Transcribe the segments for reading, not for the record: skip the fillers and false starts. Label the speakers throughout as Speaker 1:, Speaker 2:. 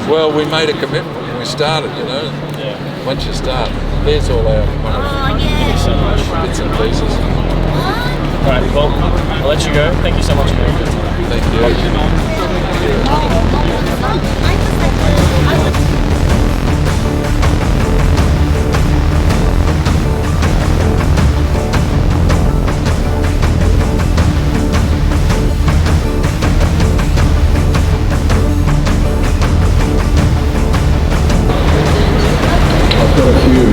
Speaker 1: Well, we made a commitment when we started, you know.
Speaker 2: Yeah.
Speaker 1: Once you start, there's all our
Speaker 2: Thank you so much.
Speaker 1: bits and pieces.
Speaker 2: Alright, well, I'll let you go. Thank you so much for your time.
Speaker 1: Thank you.
Speaker 3: Got a few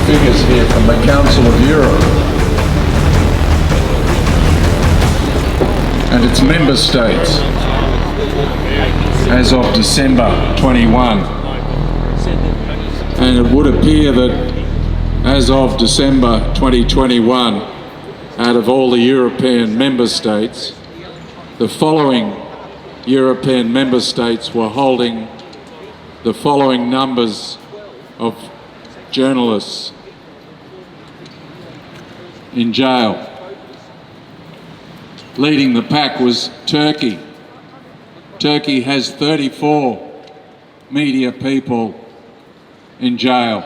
Speaker 3: figures here from the Council of Europe and its member states as of December 21, and it would appear that as of December 2021, out of all the European member states, the following European member states were holding the following numbers of journalists in jail. Leading the pack was Turkey. Turkey has 34 media people in jail.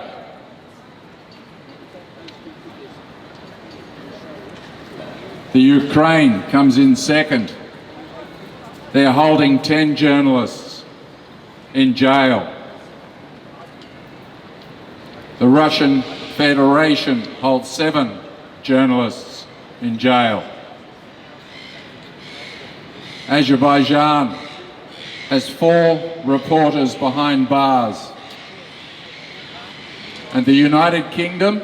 Speaker 3: The Ukraine comes in second. They're holding 10 journalists in jail. The Russian Federation holds 7 journalists in jail. Azerbaijan has 4 reporters behind bars. And the United Kingdom,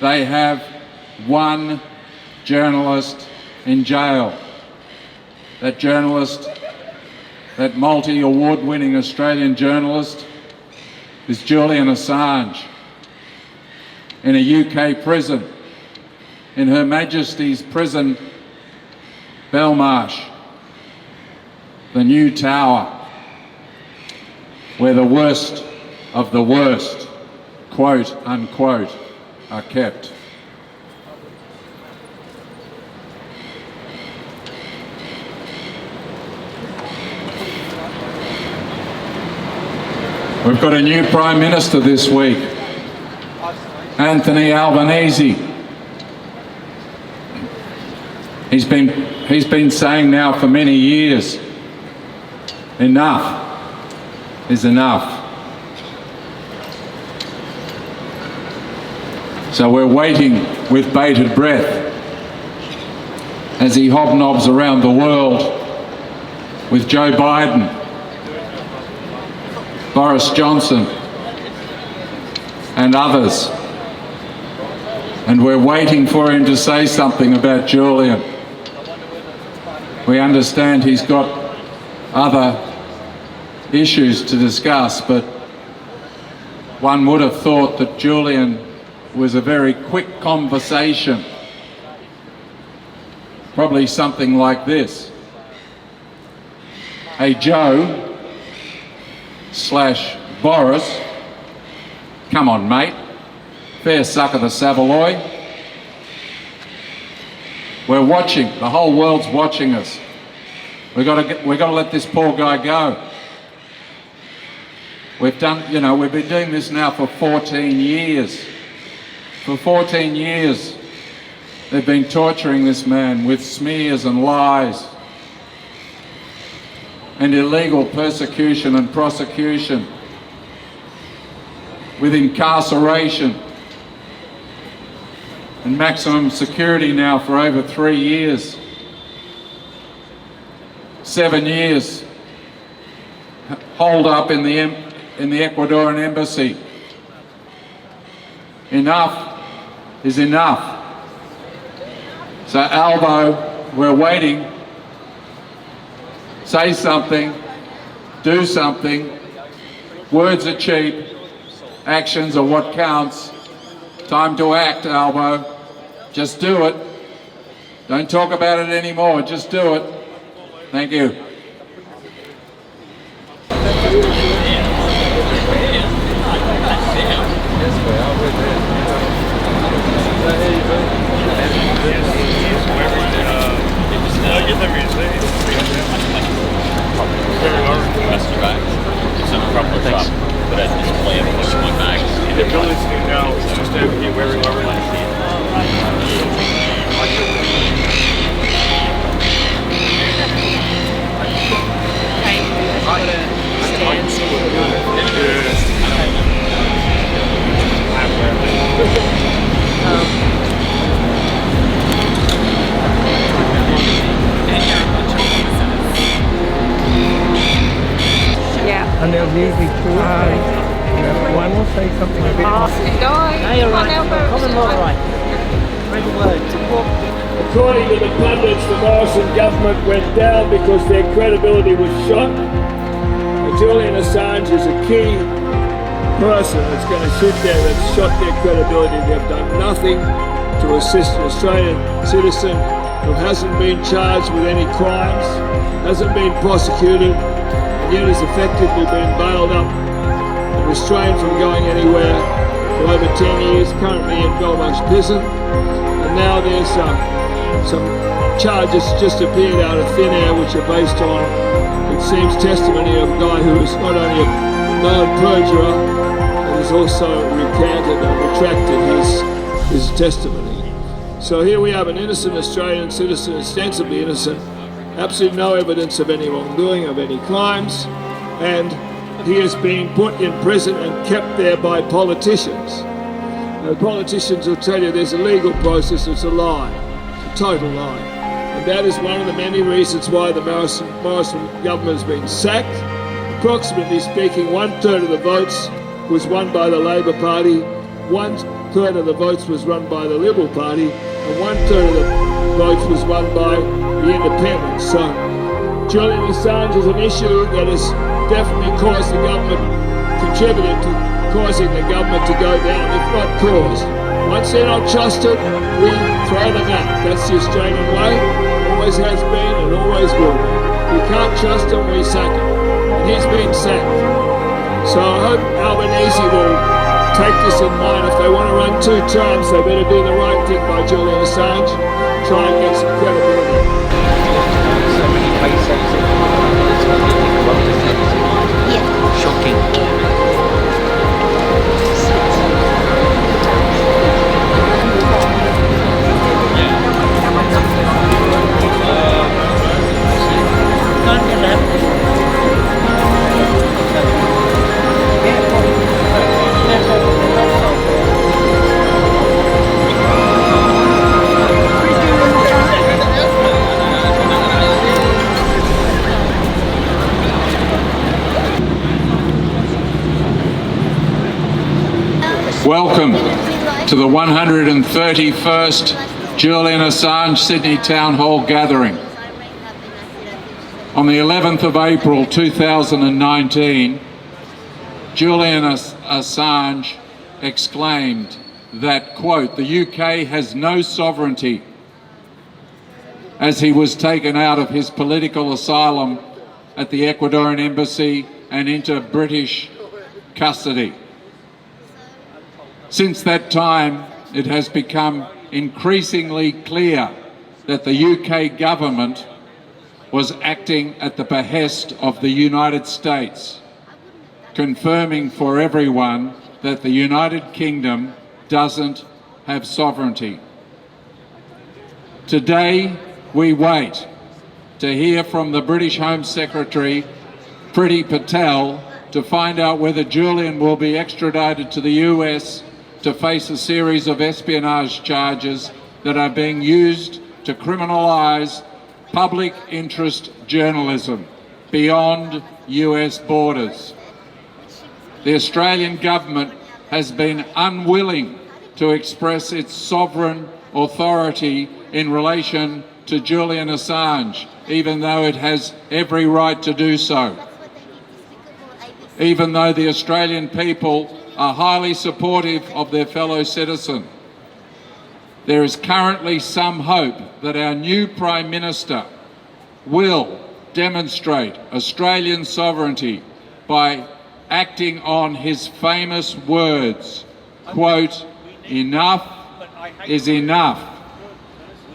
Speaker 3: they have 1 journalist in jail. That journalist, that multi-award-winning Australian journalist, is Julian Assange in a UK prison, in Her Majesty's prison, Belmarsh, the new tower, where the worst of the worst, quote unquote, are kept. We've got a new Prime Minister this week, Anthony Albanese. He's been saying now for many years, enough is enough. So we're waiting with bated breath as he hobnobs around the world with Joe Biden, Boris Johnson and others. And we're waiting for him to say something about Julian. We understand he's got other issues to discuss, but one would have thought that Julian was a very quick conversation. Probably something like this. Hey Joe / Boris, come on mate, fair suck of the Savoy. We're watching, the whole world's watching us. We've got to let this poor guy go. We've been doing this now for 14 years. For 14 years, they've been torturing this man with smears and lies and illegal persecution and prosecution, with incarceration and maximum security now for over 3 years. 7 years holed up in the Ecuadorian embassy. Enough is enough. So Albo, we're waiting. Say something, do something. Words are cheap, actions are what counts. Time to act, Albo. Just do it. Don't talk about it anymore, just do it. Thank you.
Speaker 2: That's right. the ability to do now is just over here where we
Speaker 4: And they'll usually two one will say something a bit more.
Speaker 5: According to the pundits, the Morrison government went down because their credibility was shot. Julian Assange is a key person that's going to sit there and shot their credibility. They've done nothing to assist an Australian citizen who hasn't been charged with any crimes, hasn't been prosecuted, and yet has effectively been bailed up and restrained from going anywhere for over 10 years, currently in Belmarsh prison. And now there's some charges just appeared out of thin air which are based on, it seems, testimony of a guy who is not only a known perjurer, but has also recanted and retracted his testimony. So here we have an innocent Australian citizen, ostensibly innocent, absolutely no evidence of any wrongdoing, of any crimes, and he is being put in prison and kept there by politicians. Now, politicians will tell you there's a legal process. It's a lie, it's a total lie. And that is one of the many reasons why the Morrison government has been sacked. Approximately speaking, 1/3 of the votes was won by the Labor Party, 1/3 of the votes was won by the Liberal Party, and 1/3 of the votes was won by the Independents. So Julian Assange is an issue that has definitely caused the government, contributed to causing the government to go down, if not caused. Once they're not trusted, we throw them out. That's the Australian way, always has been and always will be. We can't trust them, we sack him. And he's been sacked. So I hope Albanese will take this in mind. If they want to run 2 terms, they better do the right thing by Julian Assange, try and get some credibility.
Speaker 6: Shocking.
Speaker 3: Welcome to the 131st Julian Assange Sydney Town Hall gathering. On the 11th of April 2019, Julian Assange exclaimed that, quote, "the UK has no sovereignty," as he was taken out of his political asylum at the Ecuadorian embassy and into British custody. Since that time, it has become increasingly clear that the UK government was acting at the behest of the United States, confirming for everyone that the United Kingdom doesn't have sovereignty. Today, we wait to hear from the British Home Secretary, Priti Patel, to find out whether Julian will be extradited to the US to face a series of espionage charges that are being used to criminalise public interest journalism beyond US borders. The Australian government has been unwilling to express its sovereign authority in relation to Julian Assange, even though it has every right to do so. Even though the Australian people are highly supportive of their fellow citizen, there is currently some hope that our new Prime Minister will demonstrate Australian sovereignty by acting on his famous words, quote, "enough is enough,"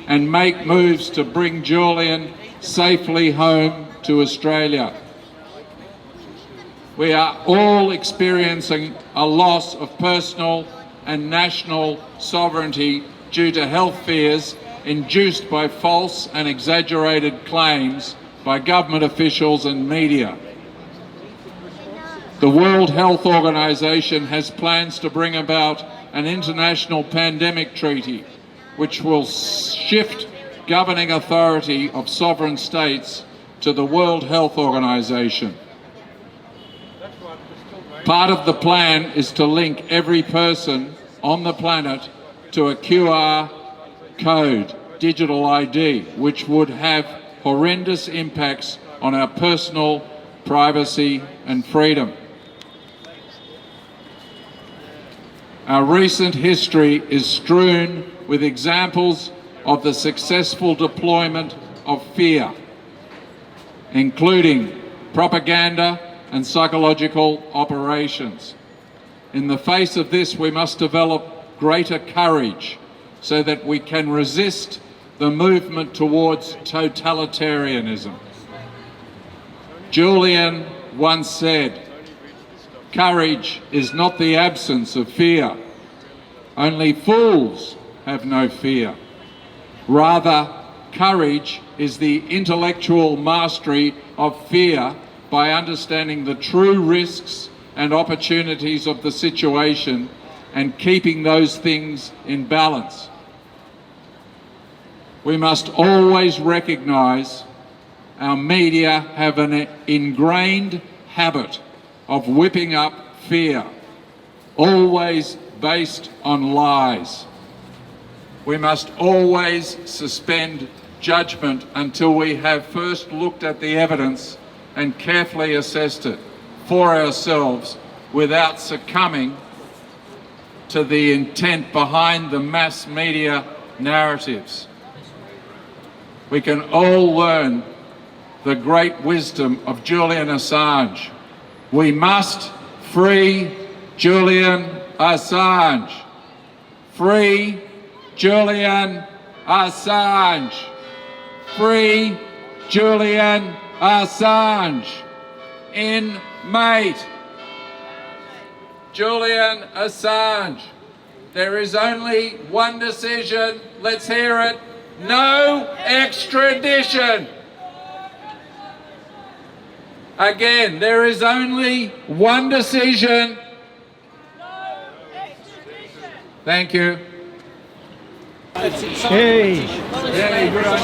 Speaker 3: and make moves to bring Julian safely home to Australia. We are all experiencing a loss of personal and national sovereignty due to health fears induced by false and exaggerated claims by government officials and media. The World Health Organization has plans to bring about an international pandemic treaty which will shift governing authority of sovereign states to the World Health Organization. Part of the plan is to link every person on the planet to a QR code, digital ID, which would have horrendous impacts on our personal privacy and freedom. Our recent history is strewn with examples of the successful deployment of fear, including propaganda and psychological operations. In the face of this, we must develop greater courage so that we can resist the movement towards totalitarianism. Julian once said, "Courage is not the absence of fear. Only fools have no fear. Rather, courage is the intellectual mastery of fear by understanding the true risks and opportunities of the situation and keeping those things in balance." We must always recognise our media have an ingrained habit of whipping up fear, always based on lies. We must always suspend judgment until we have first looked at the evidence and carefully assessed it for ourselves without succumbing to the intent behind the mass media narratives. We can all learn the great wisdom of Julian Assange. We must free Julian Assange. Free Julian Assange. Free Julian Assange. Inmate Julian Assange. There is only one decision. Let's hear it. No extradition. Again, there is only one decision. Thank you.
Speaker 4: Hey.
Speaker 3: Yeah, good on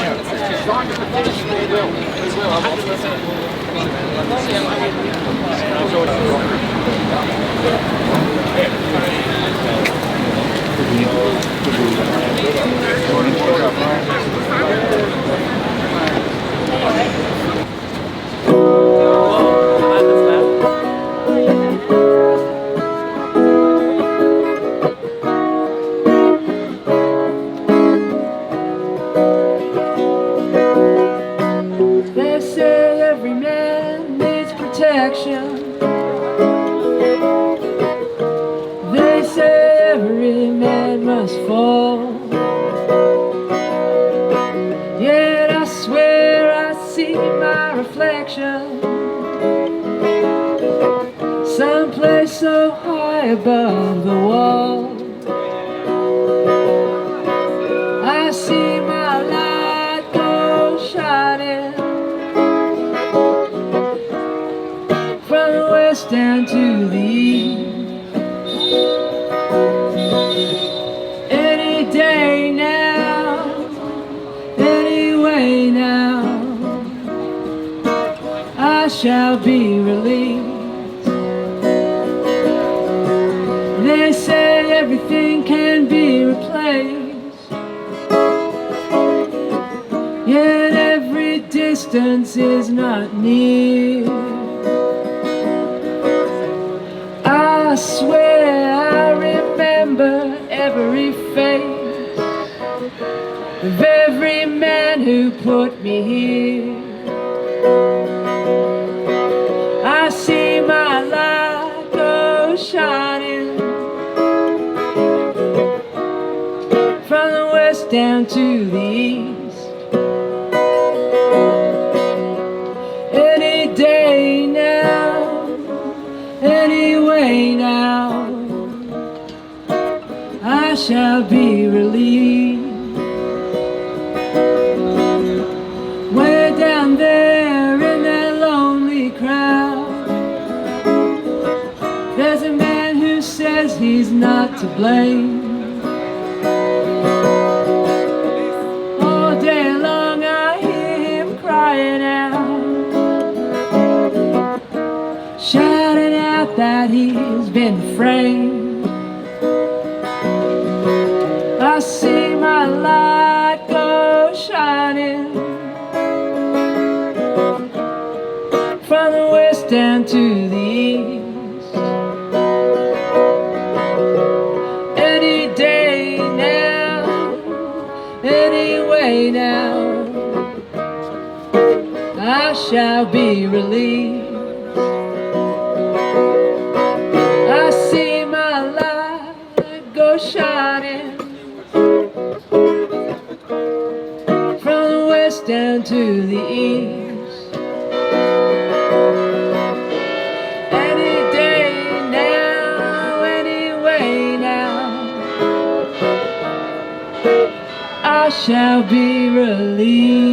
Speaker 7: They say every man needs protection. They say every man must fall. Yet I swear I see my reflection someplace so high above the wall. I see my light go shining from the west down to the east. Any day now, any way now, I shall be released. They say everything can be replaced, yet every distance is not near. I swear I remember every face of every man who put me here. I see my light go shining from the west down to the east. Any day now, anyway now I shall be relieved. Way down there in that lonely crowd, there's a man who says he's not to blame. All day long I hear him crying out, shouting out that he's been framed. I see my light go shining from the west down to the east. Any day now, anyway now, I shall be relieved. I see my light go shining from the west down to the east. Any day now, anyway now, I shall be relieved.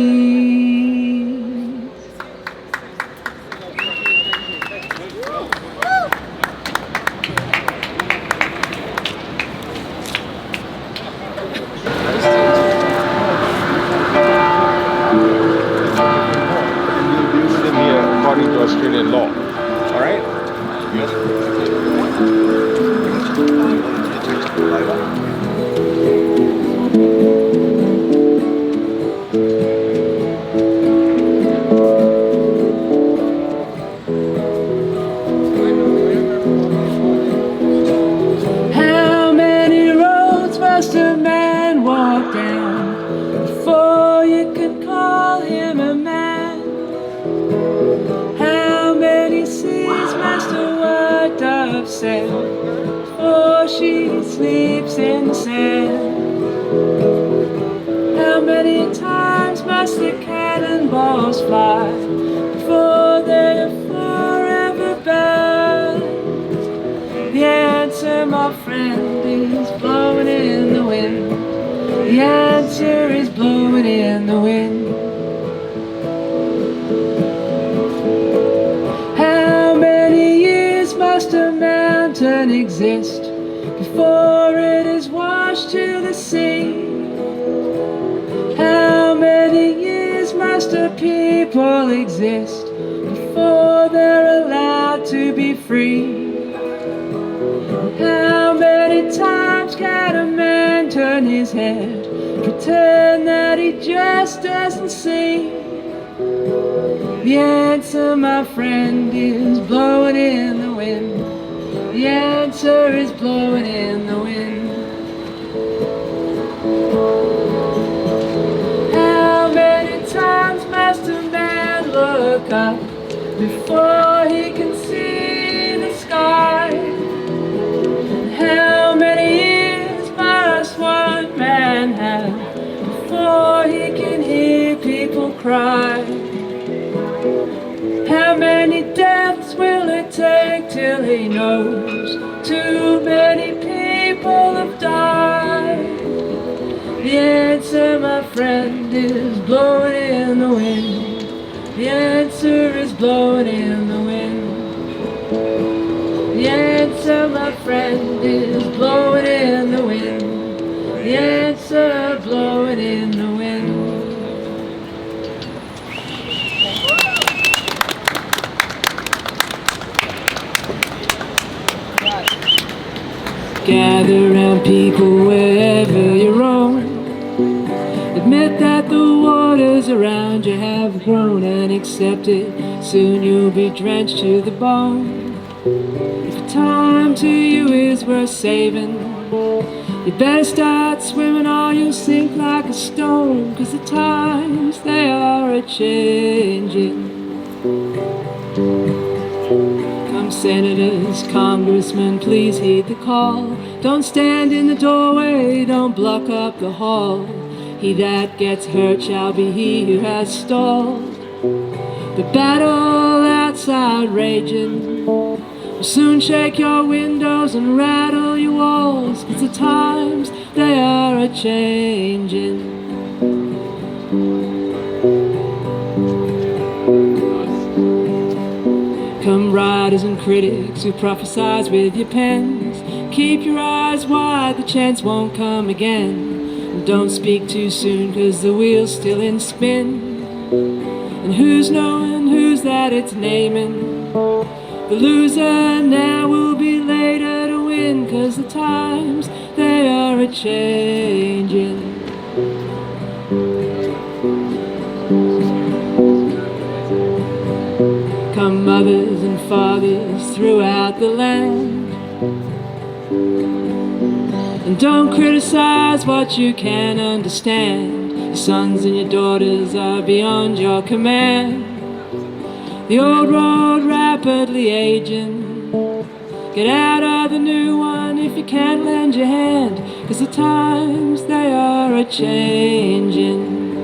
Speaker 8: According to Australian law. All right?
Speaker 7: How many roads must a man walk down before you can call him a man? How many seas must a white dove sail before she sleeps in the sand? How many times must the cannonballs fly before they're forever banned? The answer, my friend, is blowing in the wind. The answer is blowing in the wind. How many years must a mountain exist before it is washed to the sea? How many years must a people exist before they're allowed to be free? How many times can a man turn his head, pretend that he just doesn't see? The answer, my friend, is blowing in the wind. The answer is blowing in the wind. How many times must a man look up before he can see the sky? How many years must one man have before he can hear people cry? How many deaths will it take till he knows too many people have died? The answer, my friend, is blowing in the wind. The answer is blowing in the wind. The answer, my friend, is blowing in the wind. The answer, blowing in the wind. Gather round people wherever you roam. Admit that the waters around you have grown, and accept it. Soon you'll be drenched to the bone. If time to you is worth saving, you better start swimming or you'll sink like a stone. 'Cause the times, they are a-changing. Come senators, congressmen, please heed the call. Don't stand in the doorway, don't block up the hall. He that gets hurt shall be he who has stalled. The battle outside raging, We'll soon shake your windows and rattle your walls, 'cause the times they are a-changin'. Come writers and critics who prophesize with your pens, keep your eyes wide, the chance won't come again. And don't speak too soon, 'cause the wheel's still in spin. And who's knowing who's that it's naming? The loser now will be later to win, 'cause the times they are a-changin'. Come mothers and fathers throughout the land, and don't criticize what you can't understand. Your sons and your daughters are beyond your command. The old road rapidly aging, get out of the new one if you can't lend your hand, 'cause the times they are a-changin'.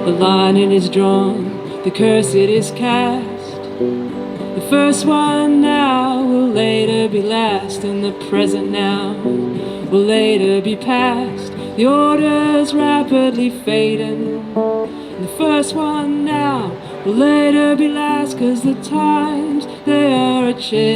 Speaker 7: The line it is drawn, the curse it is cast. The first one now will later be last, and the present now will later be past. The order's rapidly fading, and the first one now will later be last, 'cause the times they are a-changin'.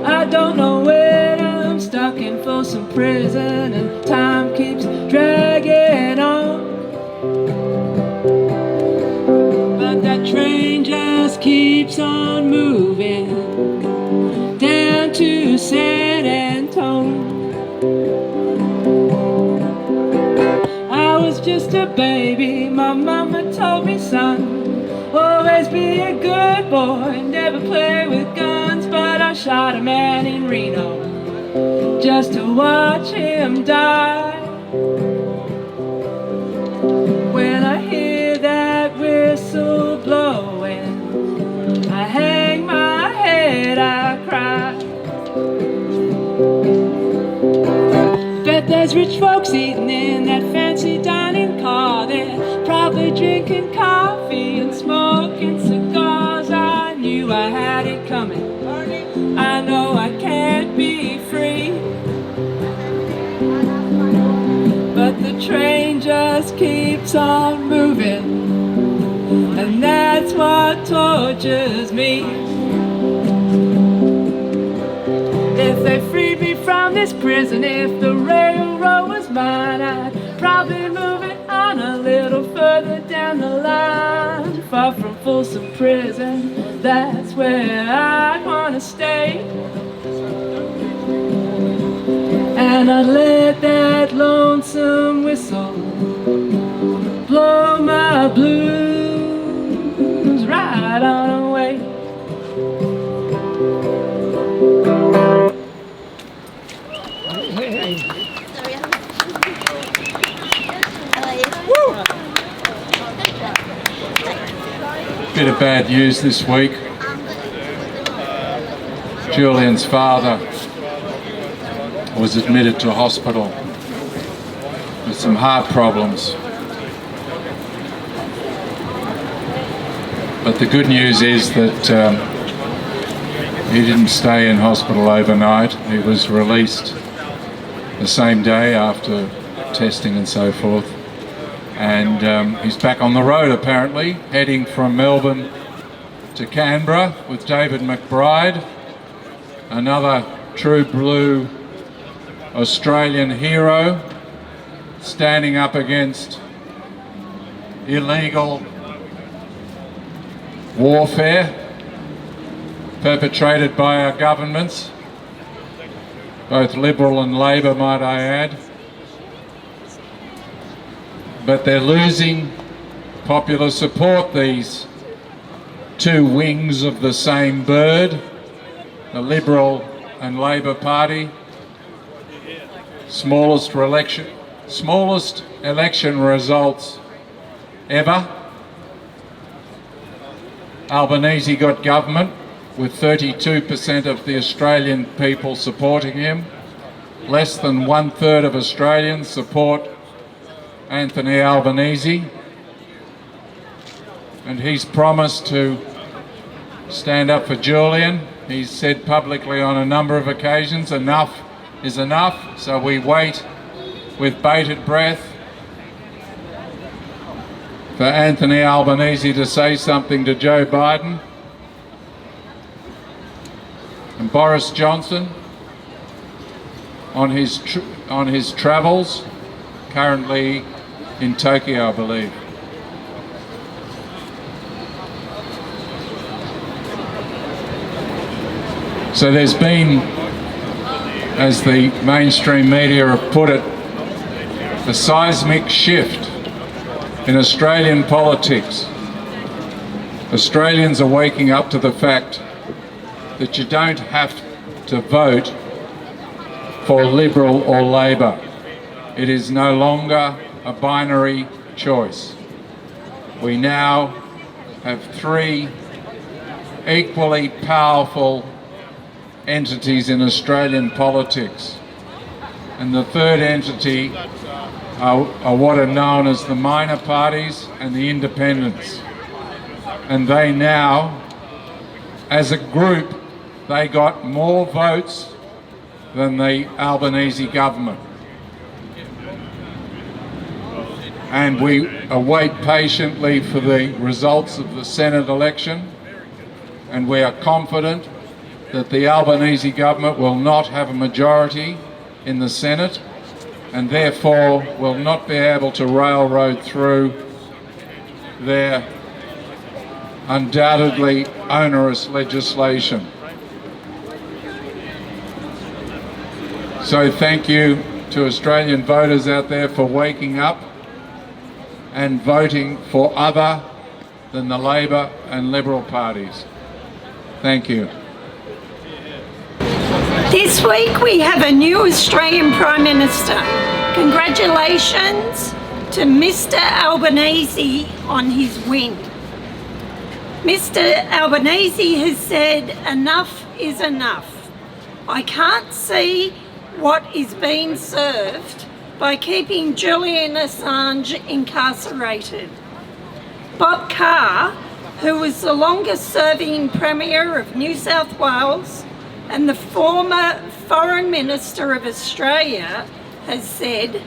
Speaker 7: I don't know when I'm stuck in Folsom Prison and time keeps dragging on. But that train just keeps on moving down to San Antonio. I was just a baby, my mama told me, son, always be a good boy, never play with guns. But I shot a man in Reno just to watch him die. When I hear that whistle blowing, I hang my head, I cry. Bet there's rich folks eating in that fancy dining car. They're probably drinking coffee and smoking cigars. I knew I had it coming, I know I can't be free, but the train just keeps on moving, and that's what tortures me. If they freed me from this prison, if the railroad was mine, I'd probably move it on a little further down the line, far from Folsom Prison. That's where I wanna stay, and I'd let that lonesome whistle blow my blues right on away.
Speaker 3: Bit of bad news this week. Julian's father was admitted to hospital with some heart problems. But the good news is that he didn't stay in hospital overnight. He was released the same day after testing and so forth. And he's back on the road apparently, heading from Melbourne to Canberra with David McBride, another true blue Australian hero, standing up against illegal warfare perpetrated by our governments, both Liberal and Labor, might I add. But they're losing popular support, these two wings of the same bird, the Liberal and Labor Party. Smallest election results ever. Albanese got government with 32% of the Australian people supporting him. Less than 1/3 of Australians support Anthony Albanese, and he's promised to stand up for Julian. He's said publicly on a number of occasions, enough is enough, so we wait with bated breath for Anthony Albanese to say something to Joe Biden. And Boris Johnson, on his travels, currently in Tokyo, I believe. So there's been, as the mainstream media have put it, a seismic shift in Australian politics. Australians are waking up to the fact that you don't have to vote for Liberal or Labor. It is no longer a binary choice. We now have three equally powerful entities in Australian politics. And the third entity are what are known as the minor parties and the independents. And they now, as a group, they got more votes than the Albanese government. And we await patiently for the results of the Senate election, and we are confident that the Albanese government will not have a majority in the Senate and therefore will not be able to railroad through their undoubtedly onerous legislation. So thank you to Australian voters out there for waking up and voting for other than the Labor and Liberal parties. Thank you.
Speaker 9: This week we have a new Australian Prime Minister. Congratulations to Mr. Albanese on his win. Mr. Albanese has said enough is enough. I can't see what is being served by keeping Julian Assange incarcerated. Bob Carr, who was the longest serving Premier of New South Wales and the former Foreign Minister of Australia, has said,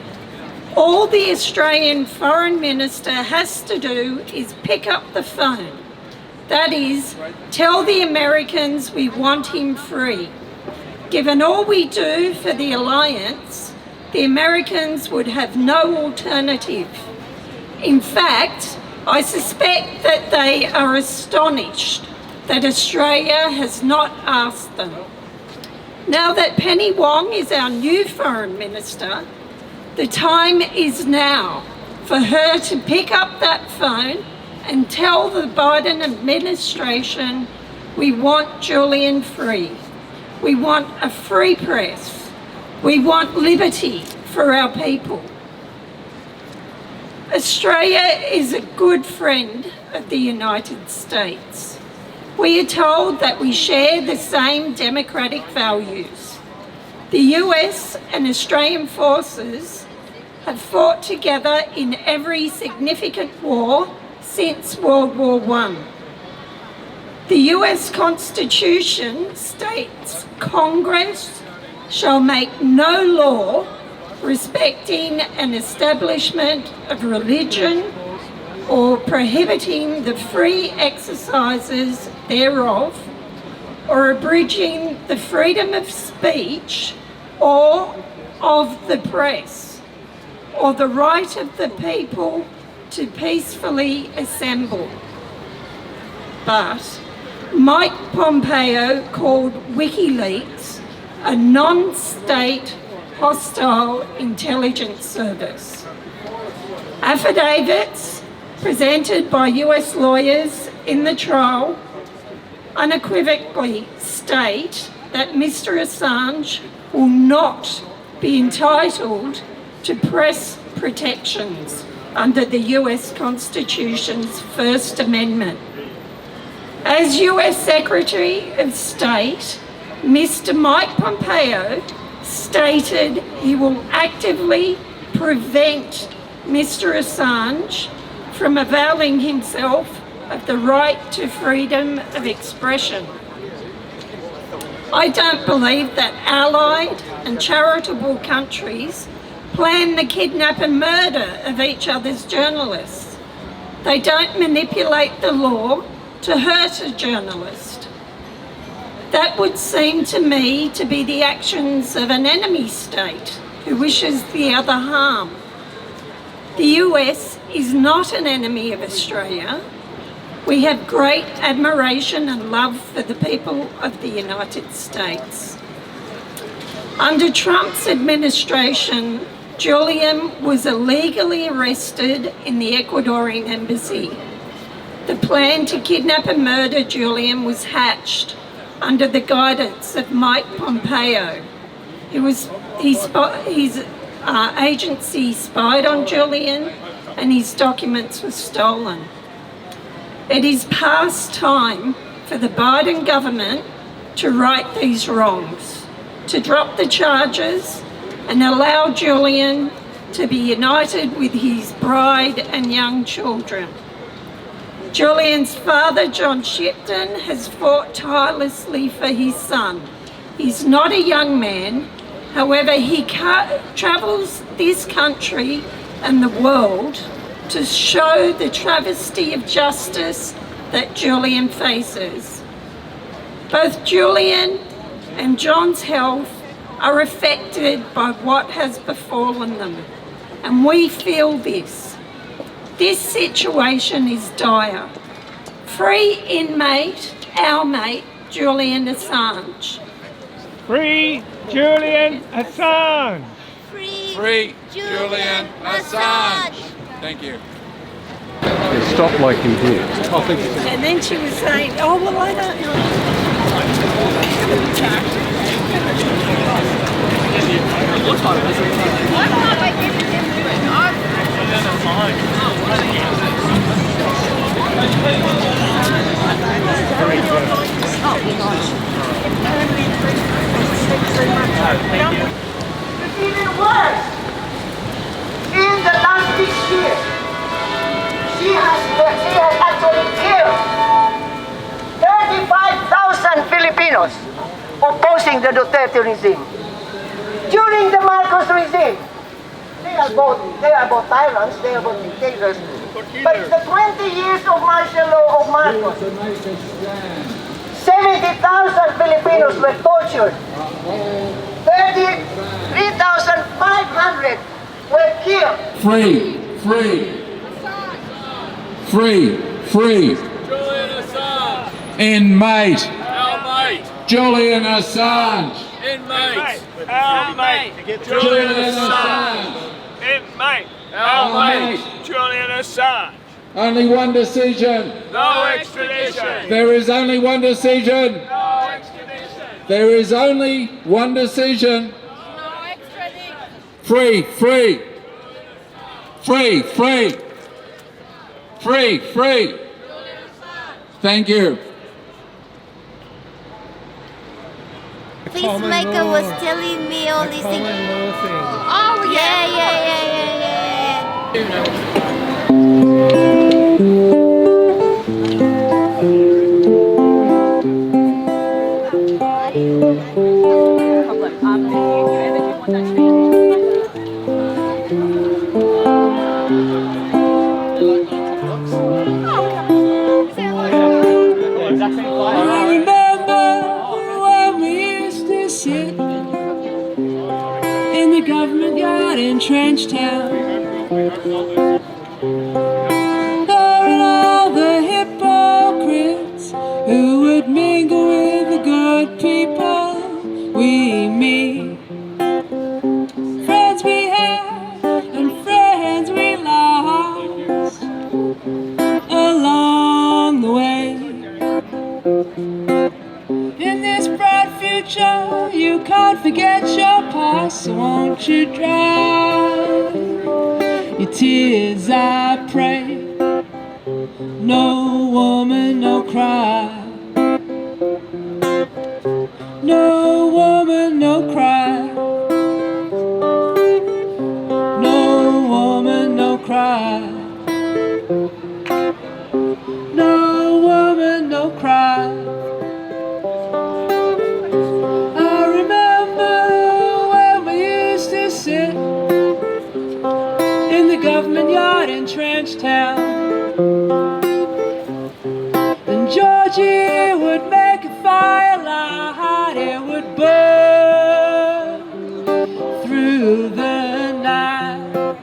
Speaker 9: all the Australian Foreign Minister has to do is pick up the phone. That is, tell the Americans we want him free. Given all we do for the alliance, the Americans would have no alternative. In fact, I suspect that they are astonished that Australia has not asked them. Now that Penny Wong is our new Foreign Minister, the time is now for her to pick up that phone and tell the Biden administration we want Julian free. We want a free press. We want liberty for our people. Australia is a good friend of the United States. We are told that we share the same democratic values. The US and Australian forces have fought together in every significant war since World War I. The US Constitution states Congress shall make no law respecting an establishment of religion or prohibiting the free exercises thereof, or abridging the freedom of speech or of the press, or the right of the people to peacefully assemble. But Mike Pompeo called WikiLeaks a non-state hostile intelligence service. Affidavits presented by US lawyers in the trial unequivocally state that Mr. Assange will not be entitled to press protections under the US Constitution's First Amendment. As US Secretary of State, Mr. Mike Pompeo stated he will actively prevent Mr. Assange from availing himself of the right to freedom of expression. I don't believe that allied and charitable countries plan the kidnap and murder of each other's journalists. They don't manipulate the law to hurt a journalist. That would seem to me to be the actions of an enemy state who wishes the other harm. The US is not an enemy of Australia. We have great admiration and love for the people of the United States. Under Trump's administration, Julian was illegally arrested in the Ecuadorian embassy. The plan to kidnap and murder Julian was hatched under the guidance of Mike Pompeo. His agency spied on Julian and his documents were stolen. It is past time for the Biden government to right these wrongs, to drop the charges and allow Julian to be united with his bride and young children. Julian's father, John Shipton, has fought tirelessly for his son. He's not a young man, however, he travels this country and the world to show the travesty of justice that Julian faces. Both Julian and John's health are affected by what has befallen them, and we feel this. This situation is dire. Free inmate, our mate, Julian Assange.
Speaker 4: Free Julian Assange!
Speaker 3: Free Julian Assange! Thank you.
Speaker 8: Stop like he did.
Speaker 9: And then she was saying, oh, well, I don't
Speaker 10: It's even worse. In the last 6 years, she has actually killed 35,000 Filipinos opposing the Duterte regime. During the Marcos regime, they are both tyrants, they are both dictators. But the 20 years of martial law of Marcos, 70,000 Filipinos were tortured. 33,500 were killed.
Speaker 3: Free.
Speaker 1: Julian Assange!
Speaker 3: Inmate.
Speaker 1: Our mate!
Speaker 3: Julian Assange.
Speaker 1: Inmate!
Speaker 5: Our mate,
Speaker 3: Julian Assange.
Speaker 5: Inmate,
Speaker 3: Our mate.
Speaker 5: Julian Assange.
Speaker 3: Only one decision.
Speaker 5: No extradition.
Speaker 3: There is only one decision.
Speaker 5: No extradition.
Speaker 3: There is only one decision.
Speaker 9: No extradition.
Speaker 3: Free. Thank you.
Speaker 11: Peacemaker was telling me all these things. Oh, yeah.
Speaker 7: Trench town. There are all the hypocrites who would In this bright future, you can't forget your past, so won't you dry your tears, I pray. No woman, no cry. No woman, no cry. No woman, no cry. No woman, no cry. I remember when we used to sit in the government yard in Trench Town, and Georgie would make a firelight, it would burn through the night,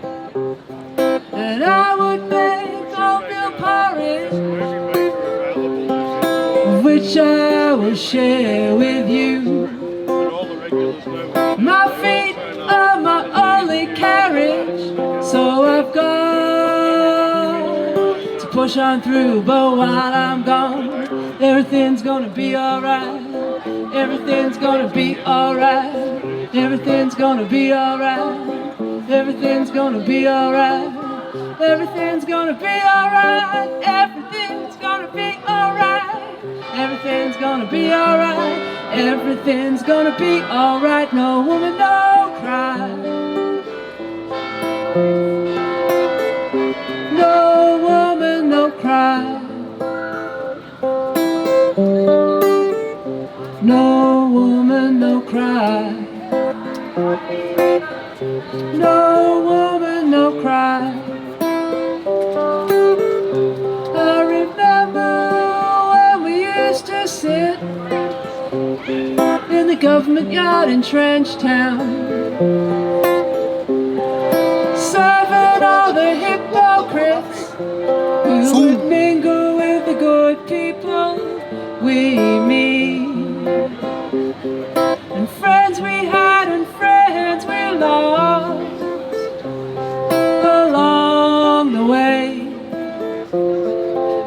Speaker 7: and I would make oatmeal porridge, which I will share with you. My feet are my only carriage, so I've got to push on through, but while I'm gone, everything's gonna be alright. Everything's gonna be alright. Everything's gonna be alright. Everything's gonna be alright. Everything's gonna be alright. Everything's gonna be alright. Everything's gonna be alright. Everything's gonna be alright. No woman, no cry. No woman, no cry. No woman, no cry. No woman, no cry. I remember when we used to sit in the government yard in Trench Town, serving all the hypocrites who would mingle with the good people we meet, and friends we had and friends we lost along the way.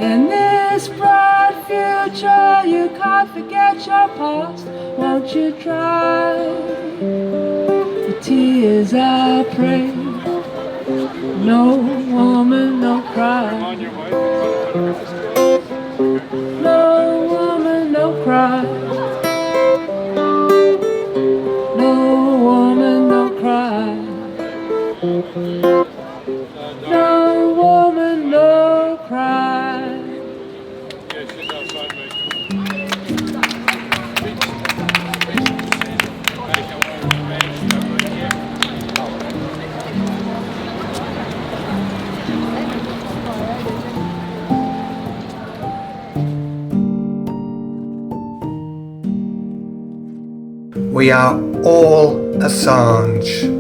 Speaker 7: In this bright future, you can't forget your past. Won't you dry the tears, I pray? No woman, no cry. No woman, no cry. No woman, no cry. No woman, no cry.
Speaker 12: We are all Assange.